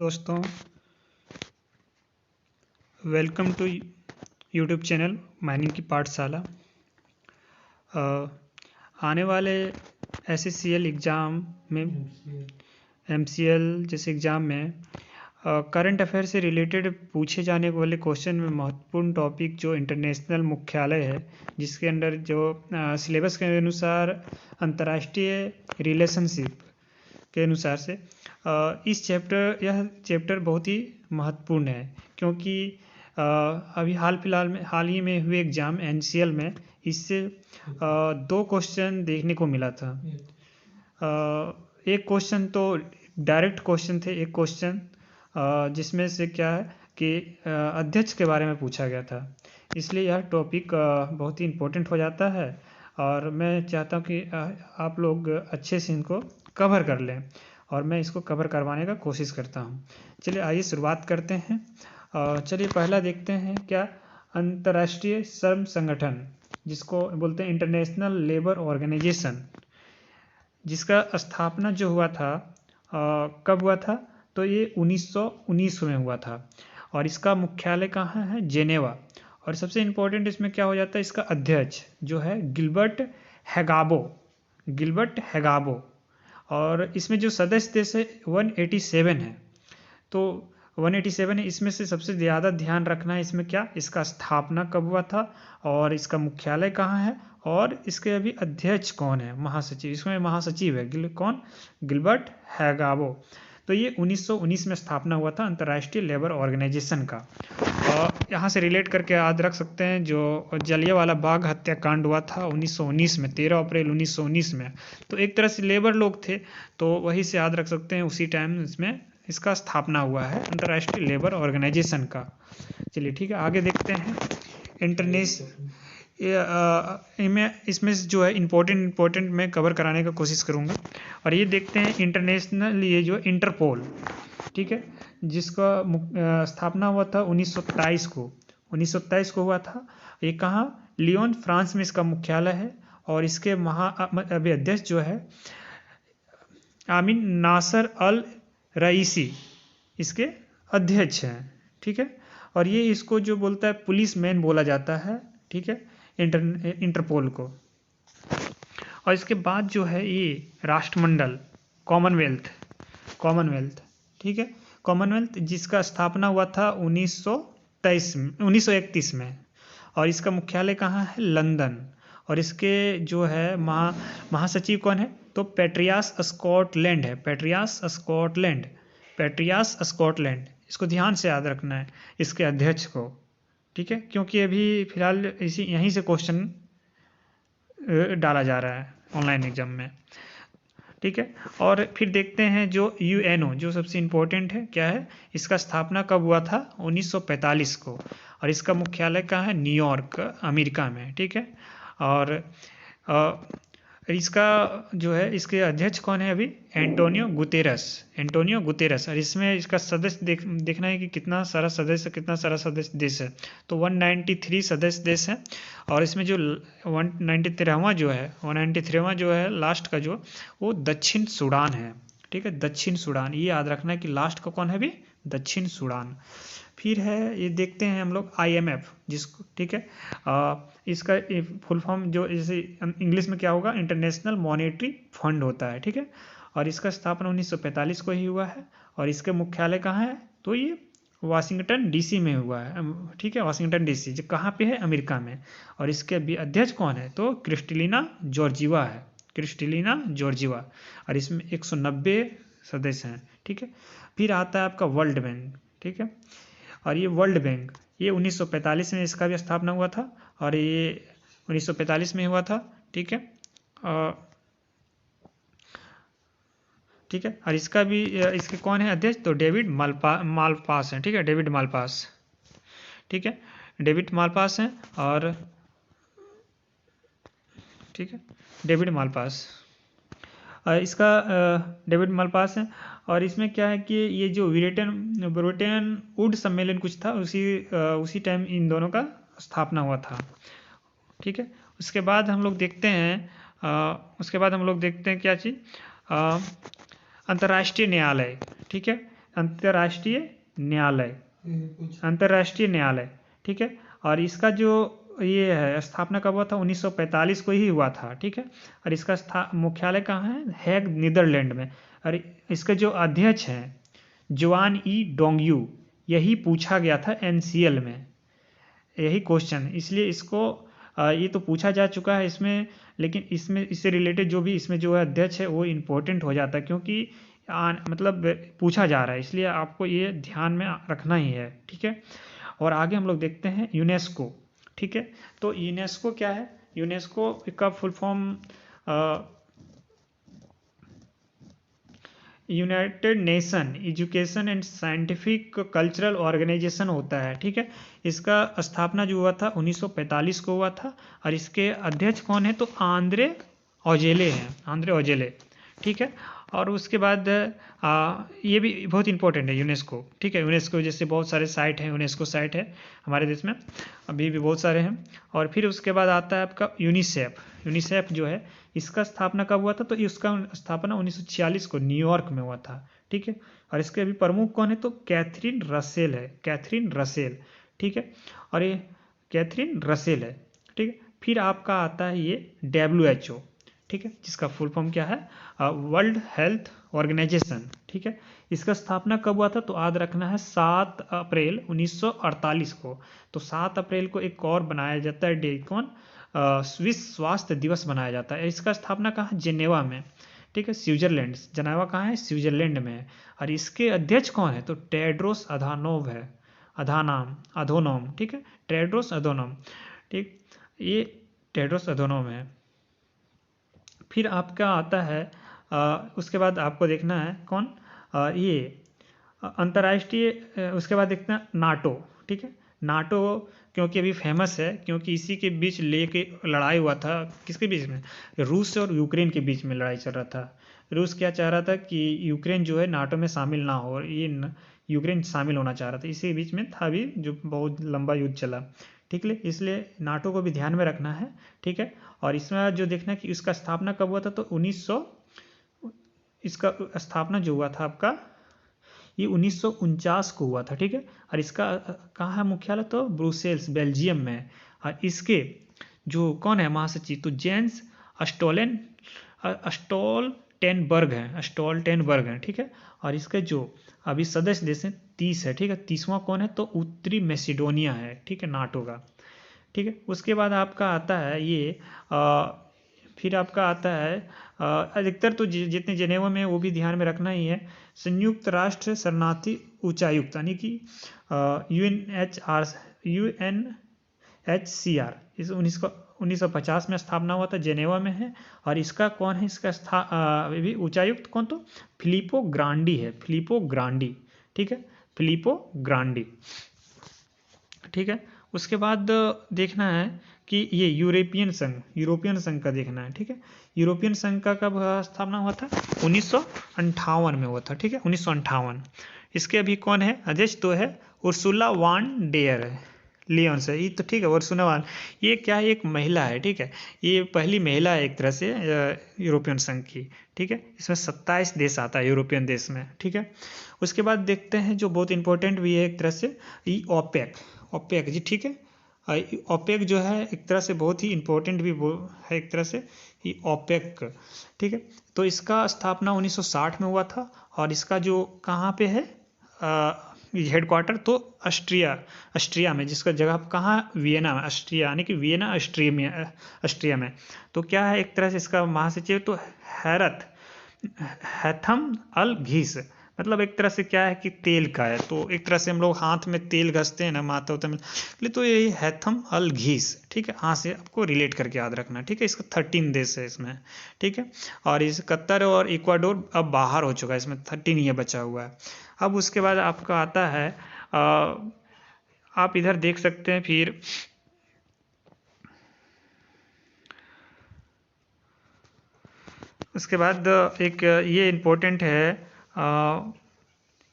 दोस्तों, welcome to YouTube channel mining की पाठशाला। आने वाले SSCL एग्ज़ाम में MCL जैसे एग्ज़ाम में करंट अफेयर से रिलेटेड पूछे जाने वाले क्वेश्चन में महत्वपूर्ण टॉपिक जो इंटरनेशनल मुख्यालय है, जिसके अंदर जो सिलेबस के अनुसार अंतर्राष्ट्रीय रिलेशनशिप के अनुसार से यह चैप्टर बहुत ही महत्वपूर्ण है, क्योंकि अभी हाल ही में हुए एग्ज़ाम NCL में इससे 2 क्वेश्चन देखने को मिला था। एक क्वेश्चन तो डायरेक्ट क्वेश्चन थे, एक क्वेश्चन जिसमें से क्या है कि अध्यक्ष के बारे में पूछा गया था। इसलिए यह टॉपिक बहुत ही इम्पोर्टेंट हो जाता है और मैं चाहता हूँ कि आप लोग अच्छे से इनको कवर कर लें और मैं इसको कवर करवाने का कोशिश करता हूँ। चलिए आइए शुरुआत करते हैं। चलिए पहला देखते हैं क्या अंतर्राष्ट्रीय श्रम संगठन, जिसको बोलते हैं इंटरनेशनल लेबर ऑर्गेनाइजेशन, जिसका स्थापना जो हुआ था कब हुआ था, तो ये 1919 में हुआ था और इसका मुख्यालय कहाँ है, जेनेवा। और सबसे इम्पोर्टेंट इसमें क्या हो जाता है, इसका अध्यक्ष जो है गिलबर्ट हैगाबो। और इसमें जो सदस्य देश है 187 है। तो 187 है, इसमें से सबसे ज़्यादा ध्यान रखना है इसमें क्या, इसका स्थापना कब हुआ था और इसका मुख्यालय कहाँ है और इसके अभी अध्यक्ष कौन है, महासचिव। इसमें महासचिव है गिलबर्ट हैगाबो। तो ये 1919 में स्थापना हुआ था अंतर्राष्ट्रीय लेबर ऑर्गेनाइजेशन का। और यहाँ से रिलेट करके याद रख सकते हैं जो जलियांवाला बाग हत्याकांड हुआ था 1919 में, 13 अप्रैल 1919 में। तो एक तरह से लेबर लोग थे, तो वही से याद रख सकते हैं, उसी टाइम इसमें इसका स्थापना हुआ है अंतर्राष्ट्रीय लेबर ऑर्गेनाइजेशन का। चलिए ठीक है, आगे देखते हैं। इसमें जो है इम्पोर्टेंट मैं कवर कराने का कोशिश करूँगा। और ये देखते हैं इंटरनेशनल, ये जो इंटरपोल, ठीक है, जिसका स्थापना हुआ था 1927 को हुआ था। ये कहाँ, लियोन फ्रांस में इसका मुख्यालय है और इसके अभी अध्यक्ष जो है आमिन नासर अल रईसी इसके अध्यक्ष हैं, ठीक है। और ये इसको जो बोलता है पुलिस मैन बोला जाता है, ठीक है, इंटरपोल को। और इसके बाद जो है ये राष्ट्रमंडल कॉमनवेल्थ, ठीक है, कॉमनवेल्थ, जिसका स्थापना हुआ था 1931 में और इसका मुख्यालय कहाँ है, लंदन। और इसके जो है महासचिव कौन है, तो पेट्रियास स्कॉटलैंड। इसको ध्यान से याद रखना है, इसके अध्यक्ष को, ठीक है, क्योंकि अभी फिलहाल यहीं से क्वेश्चन डाला जा रहा है ऑनलाइन एग्जाम में, ठीक है। और फिर देखते हैं जो UNO, जो सबसे इम्पोर्टेंट है, क्या है, इसका स्थापना कब हुआ था, 1945 को। और इसका मुख्यालय कहाँ है, न्यूयॉर्क, अमेरिका में, ठीक है। और इसका जो है, इसके अध्यक्ष कौन है अभी, एंटोनियो गुतेरस। और इसमें इसका सदस्य देखना है कि कितना सारा सदस्य देश है। तो 193 सदस्य देश है और इसमें जो 193वां जो है लास्ट का जो, वो दक्षिण सूडान है, ठीक है, दक्षिण सूडान। ये याद रखना है कि लास्ट का कौन है अभी, दक्षिण सूडान। फिर है, ये देखते हैं हम लोग IMF, जिसको, ठीक है, इसका फुल फॉर्म जो जैसे इंग्लिश में क्या होगा, इंटरनेशनल मॉनेटरी फंड होता है, ठीक है। और इसका स्थापना 1945 को ही हुआ है और इसके मुख्यालय कहाँ है, तो ये वाशिंगटन DC में हुआ है, ठीक है, वाशिंगटन DC जो कहाँ पे है, अमेरिका में। और इसके भी अध्यक्ष कौन है, तो क्रिस्टलिना जॉर्जिवा। और इसमें 190 सदस्य हैं, ठीक है। फिर आता है आपका वर्ल्ड बैंक, ठीक है। और ये वर्ल्ड बैंक, ये 1945 में इसका भी स्थापना हुआ था और ये 1945 में हुआ था, ठीक है। ठीक है, और इसका भी, इसके कौन है अध्यक्ष, तो डेविड मालपास हैं, ठीक है, डेविड मालपास हैं। और ठीक है, डेविड मालपास, इसका डेविड मालपास है। और इसमें क्या है कि ये जो ब्रिटेन वुड सम्मेलन कुछ था, उसी टाइम इन दोनों का स्थापना हुआ था, ठीक है। उसके बाद हम लोग देखते हैं क्या चीज़, अंतर्राष्ट्रीय न्यायालय, ठीक है, अंतर्राष्ट्रीय न्यायालय, अंतर्राष्ट्रीय न्यायालय, ठीक है। और इसका जो ये है स्थापना कब हुआ था, 1945 को ही हुआ था, ठीक है। और इसका मुख्यालय कहाँ है, हैग, नीदरलैंड में। और इसके जो अध्यक्ष हैं जुआन ई डोंगयू, यही पूछा गया था एनसीएल में, यही क्वेश्चन, इसलिए इसको ये तो पूछा जा चुका है इसमें, लेकिन इसमें इससे रिलेटेड जो भी इसमें जो है अध्यक्ष है वो इम्पोर्टेंट हो जाता है, क्योंकि मतलब पूछा जा रहा है, इसलिए आपको ये ध्यान में रखना ही है, ठीक है। और आगे हम लोग देखते हैं यूनेस्को, ठीक है। तो यूनेस्को क्या है, यूनेस्को का full form United Nation Education and Scientific Cultural Organization होता है, ठीक है। इसका स्थापना जो हुआ था 1945 को हुआ था। और इसके अध्यक्ष कौन है, तो आंद्रे ओजेले हैं, आंद्रे ओजेले, ठीक है। और उसके बाद ये भी बहुत इंपॉर्टेंट है यूनेस्को, ठीक है। यूनेस्को जैसे बहुत सारे साइट हैं, यूनेस्को साइट है हमारे देश में, अभी भी बहुत सारे हैं। और फिर उसके बाद आता है आपका यूनिसेफ, यूनिसेफ जो है इसका स्थापना कब हुआ था, तो इसका स्थापना 1946 को न्यूयॉर्क में हुआ था, ठीक है। और इसके अभी प्रमुख कौन है, तो कैथरीन रसेल है, कैथरीन रसेल, ठीक है। और ये कैथरीन रसेल है, ठीक है। फिर आपका आता है ये WHO, ठीक है, जिसका फुल फॉर्म क्या है, वर्ल्ड हेल्थ ऑर्गेनाइजेशन, ठीक है। इसका स्थापना कब हुआ था, तो याद रखना है 7 अप्रैल 1948 को। तो 7 अप्रैल को एक और बनाया जाता है डे, कौन, विश्व स्वास्थ्य दिवस बनाया जाता है। इसका स्थापना कहाँ, जेनेवा में, ठीक है, स्विट्जरलैंड। जेनेवा कहाँ है, स्विट्जरलैंड में है। और इसके अध्यक्ष कौन है, तो टेड्रोस अधानोम है, अधोनोम, ठीक है, टेड्रोस अधोनोम, ठीक, ये टेड्रोस अधोनोम है। फिर आपका आता है उसके बाद आपको देखना है कौन, ये अंतर्राष्ट्रीय, उसके बाद देखना नाटो, ठीक है। नाटो क्योंकि अभी फेमस है, क्योंकि इसी के बीच लेके लड़ाई हुआ था, किसके बीच में, रूस और यूक्रेन के बीच में लड़ाई चल रहा था। रूस क्या चाह रहा था कि यूक्रेन जो है नाटो में शामिल ना हो, और ये यूक्रेन शामिल होना चाह रहा था, इसी बीच में था अभी जो बहुत लंबा युद्ध चला, ठीक है। इसलिए नाटो को भी ध्यान में रखना है, ठीक है। और इसमें जो देखना है कि इसका स्थापना कब हुआ था, तो 1900, इसका स्थापना जो हुआ था आपका ये 1949 को हुआ था, ठीक है। और इसका कहाँ है मुख्यालय, तो ब्रुसेल्स, बेल्जियम में। और इसके जो कौन है महासचिव, तो जेंस स्टोल्टेनबर्ग हैं, स्टोल्टेनबर्ग हैं, ठीक है। और इसके जो अभी सदस्य देश हैं 30 है, ठीक है। 30वां कौन है, तो उत्तरी मैसिडोनिया है, ठीक है, नाटो का, ठीक है। उसके बाद आपका आता है ये फिर आपका आता है अधिकतर तो जितने जेनेवा में वो भी ध्यान में रखना ही है, संयुक्त राष्ट्र शरणार्थी उच्चायुक्त, यानी कि UNHCR, इस 1950 में स्थापना हुआ था, जेनेवा में है। और इसका कौन है, इसका भी उच्चायुक्त कौन, तो फिलिपो ग्रांडी है, फिलिपो ग्रांडी, ठीक है, फिलिपो ग्रांडी, ठीक है। उसके बाद देखना है कि ये यूरोपियन संघ का देखना है, ठीक है। यूरोपियन संघ का कब स्थापना हुआ था, 1958 में हुआ था, ठीक है, 1958। इसके अभी कौन है अध्यक्ष, तो है उर्सुला वान डेयर है, लियोन से, ये तो ठीक है, उर्सुला वान, ये क्या है, एक महिला है, ठीक है। ये पहली महिला है एक तरह से यूरोपियन संघ की, ठीक है। इसमें 27 देश आता है यूरोपियन देश में, ठीक है। उसके बाद देखते हैं जो बहुत इंपॉर्टेंट भी है एक तरह से, ये ओपेक जी, ठीक है। ओपेक जो है एक तरह से बहुत ही इंपॉर्टेंट भी है एक तरह से, ये ओपेक, ठीक है। तो इसका स्थापना 1960 में हुआ था। और इसका जो कहाँ पे है हेडक्वार्टर, तो ऑस्ट्रिया में, जिसका जगह कहाँ, वियना में, ऑस्ट्रिया, यानी कि वियना ऑस्ट्रिया में। तो क्या है एक तरह से इसका महासचिव, तो हैथम अल घीस, मतलब एक तरह से क्या है कि तेल का है, तो एक तरह से हम लोग हाथ में तेल घसते हैं ना माथा उतना में, तो यही हैथम अल घीस, ठीक है। हाथ से आपको रिलेट करके याद रखना, ठीक है। इसका 13 देश है इसमें, ठीक है। और इस कतर और इक्वाडोर अब बाहर हो चुका है, इसमें 13 ही बचा हुआ है। अब उसके बाद आपका आता है आप इधर देख सकते हैं, फिर उसके बाद एक ये इम्पोर्टेंट है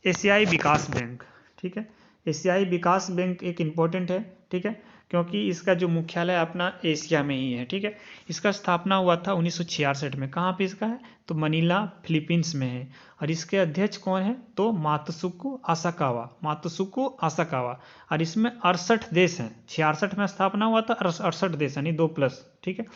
एशियाई विकास बैंक, ठीक है। एशियाई विकास बैंक एक इम्पोर्टेंट है, ठीक है, क्योंकि इसका जो मुख्यालय अपना एशिया में ही है, ठीक है। इसका स्थापना हुआ था 1966 में। कहाँ पे इसका है? तो मनीला, फिलीपींस में है। और इसके अध्यक्ष कौन है? तो मात्सुको आसाकावा। और इसमें 68 देश हैं। 66 में स्थापना हुआ था, 68 देश यानी 2+, ठीक है।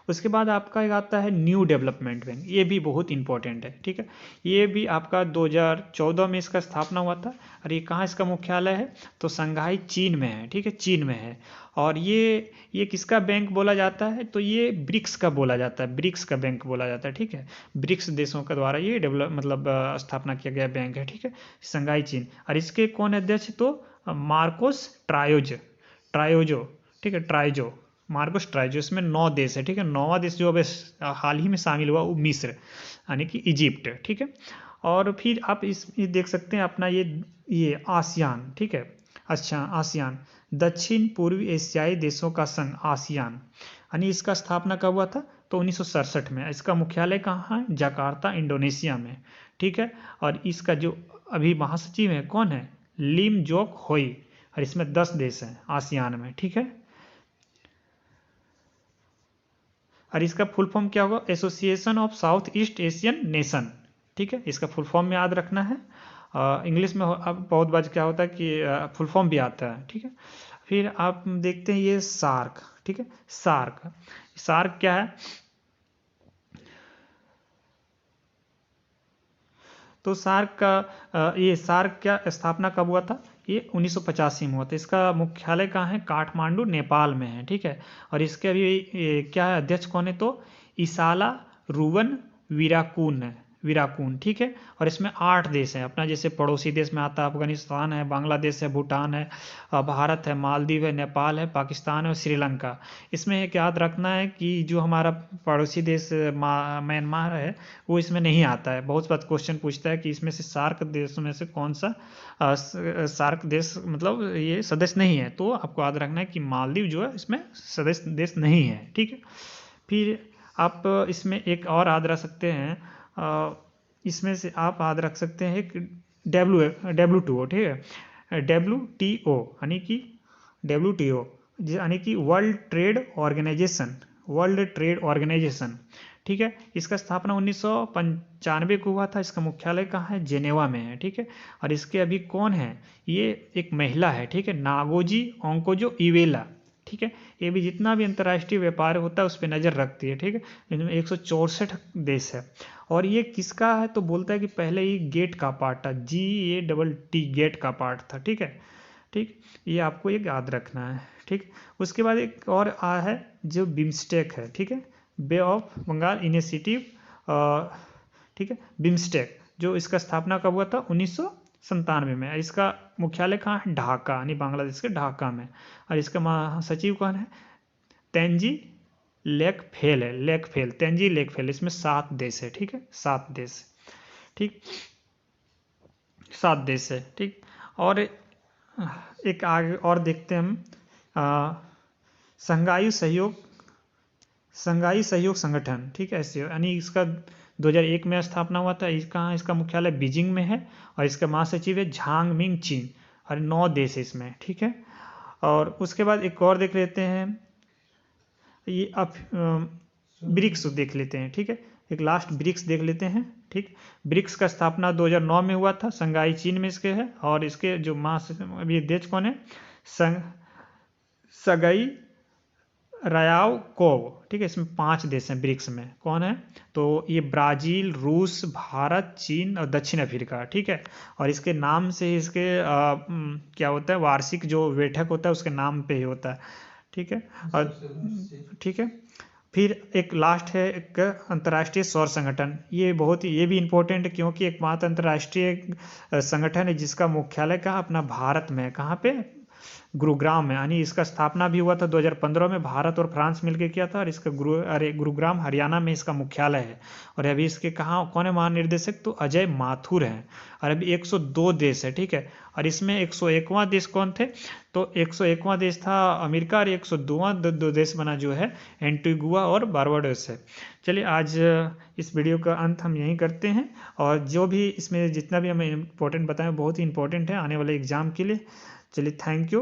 उसके बाद आपका एक आता है न्यू डेवलपमेंट बैंक, ये भी बहुत इंपॉर्टेंट है, ठीक है। ये भी आपका 2014 में इसका स्थापना हुआ था। और ये कहाँ इसका मुख्यालय है? तो शंघाई चीन में है, ठीक है, चीन में है। और ये किसका बैंक बोला जाता है? तो ये ब्रिक्स का बोला जाता है, ब्रिक्स का बैंक बोला जाता है, ठीक है। ब्रिक्स देशों के द्वारा ये डेवलप मतलब स्थापना किया गया बैंक है, ठीक है, शंघाई चीन। और इसके कौन अध्यक्ष? तो मार्कोस ट्रायोजो, ठीक है, ट्राइजो, मार्कोस ट्राइजो। इसमें 9 देश है, ठीक है। 9वां देश जो अब हाल ही में शामिल हुआ वो मिस्र यानी कि इजिप्ट, ठीक है। और फिर आप ये देख सकते हैं अपना ये आसियान, ठीक है। अच्छा, आसियान दक्षिण पूर्वी एशियाई देशों का संघ, आसियान, यानी इसका स्थापना कब हुआ था? तो 1967 में। इसका मुख्यालय कहाँ है? जकार्ता, इंडोनेशिया में, ठीक है। और इसका जो अभी महासचिव है कौन है? लिम जोक होई। और इसमें 10 देश हैं आसियान में, ठीक है। और इसका फुल फॉर्म क्या होगा? Association of south east Asian nation, ठीक है। इसका फुल फॉर्म में याद रखना है। इंग्लिश में अब बहुत बार क्या होता है कि फुल फॉर्म भी आता है, ठीक है। फिर आप देखते हैं ये सार्क, ठीक है। सार्क क्या है? तो सार्क क्या स्थापना कब हुआ था? ये 1985 में हुआ था। इसका मुख्यालय कहाँ है? काठमांडू, नेपाल में है, ठीक है। और इसके अभी क्या है, अध्यक्ष कौन है? तो इसाला रुवन विराकून, ठीक है। और इसमें 8 देश हैं अपना, जैसे पड़ोसी देश में आता है अफगानिस्तान है, बांग्लादेश है, भूटान है, भारत है, मालदीव है, नेपाल है, पाकिस्तान है और श्रीलंका। इसमें एक याद रखना है कि जो हमारा पड़ोसी देश म्यांमार है वो इसमें नहीं आता है। बहुत बार क्वेश्चन पूछता है कि इसमें से सार्क देशों में से कौन सा सार्क देश मतलब ये सदस्य नहीं है, तो आपको याद रखना है कि मालदीव जो है इसमें सदस्य देश नहीं है, ठीक है। फिर आप इसमें एक और याद रख सकते हैं, इसमें से आप याद रख सकते हैं कि WTO, ठीक है, WTO यानी कि वर्ल्ड ट्रेड ऑर्गेनाइजेशन, ठीक है। इसका स्थापना 1995 को हुआ था। इसका मुख्यालय कहाँ है? जेनेवा में है, ठीक है। और इसके अभी कौन है? ये एक महिला है, ठीक है, नागोजी ओंकोजो-इवेला, ठीक है। ये भी जितना भी अंतर्राष्ट्रीय व्यापार होता है उस पर नज़र रखती है, ठीक है। इनमें 164 देश है। और ये किसका है? तो बोलता है कि पहले ये गेट का पार्ट था, GATT, गेट का पार्ट था, ठीक है, ठीक। ये आपको एक याद रखना है, ठीक। उसके बाद एक और है जो बिम्स्टेक है, ठीक है, बे ऑफ बंगाल इनिशिएटिव, ठीक है, बिम्स्टेक, जो इसका स्थापना कब हुआ था? 1997 में। इसका मुख्यालय कहाँ है? ढाका, यानी बांग्लादेश के ढाका में। और इसका महासचिव कौन है? तेंजी लेकफेल। इसमें 7 देश है, ठीक है, 7 देश, ठीक, 7 देश है, ठीक। और एक आगे और देखते हैं हम, शंघाई सहयोग संगठन, ठीक है, ऐसे यानी इसका 2001 में स्थापना हुआ था। इसका मुख्यालय बीजिंग में है। और इसका महासचिव है झांग मिंग चीन। और 9 देश है इसमें, ठीक है। और उसके बाद एक और देख लेते हैं, ये अब ब्रिक्स देख लेते हैं, ठीक है। एक लास्ट ब्रिक्स देख लेते हैं, ठीक। ब्रिक्स का स्थापना 2009 में हुआ था। शंघाई चीन में इसके है। और इसके जो अभी अध्यक्ष कौन है? सगाई रायाव कोव, ठीक है। इसमें 5 देश हैं ब्रिक्स में। कौन है? तो ये ब्राज़ील, रूस, भारत, चीन और दक्षिण अफ्रीका, ठीक है। और इसके नाम से ही इसके क्या होता है, वार्षिक जो बैठक होता है उसके नाम पे ही होता है, ठीक है। और ठीक है, फिर एक लास्ट है एक अंतर्राष्ट्रीय सौर संगठन। ये भी इम्पोर्टेंट है क्योंकि एक मात्र अंतर्राष्ट्रीय संगठन है जिसका मुख्यालय कहाँ? अपना भारत में। कहाँ पे? गुरुग्राम में। यानी इसका स्थापना भी हुआ था 2015 में, भारत और फ्रांस मिलकर किया था। और इसका गुरुग्राम हरियाणा में इसका मुख्यालय है। और अभी इसके कौन है महानिर्देशक? तो अजय माथुर हैं। और अभी 102 देश है, ठीक है। और इसमें 101वां देश कौन थे? तो 101वां देश था अमेरिका। और 102वां दो देश बना जो है एंटीगुआ और बारबाडोस है। चलिए आज इस वीडियो का अंत हम यहीं करते हैं। और जो भी इसमें जितना भी हमें इम्पोर्टेंट बताएं बहुत ही इंपॉर्टेंट है आने वाले एग्जाम के लिए। चलिए, थैंक यू।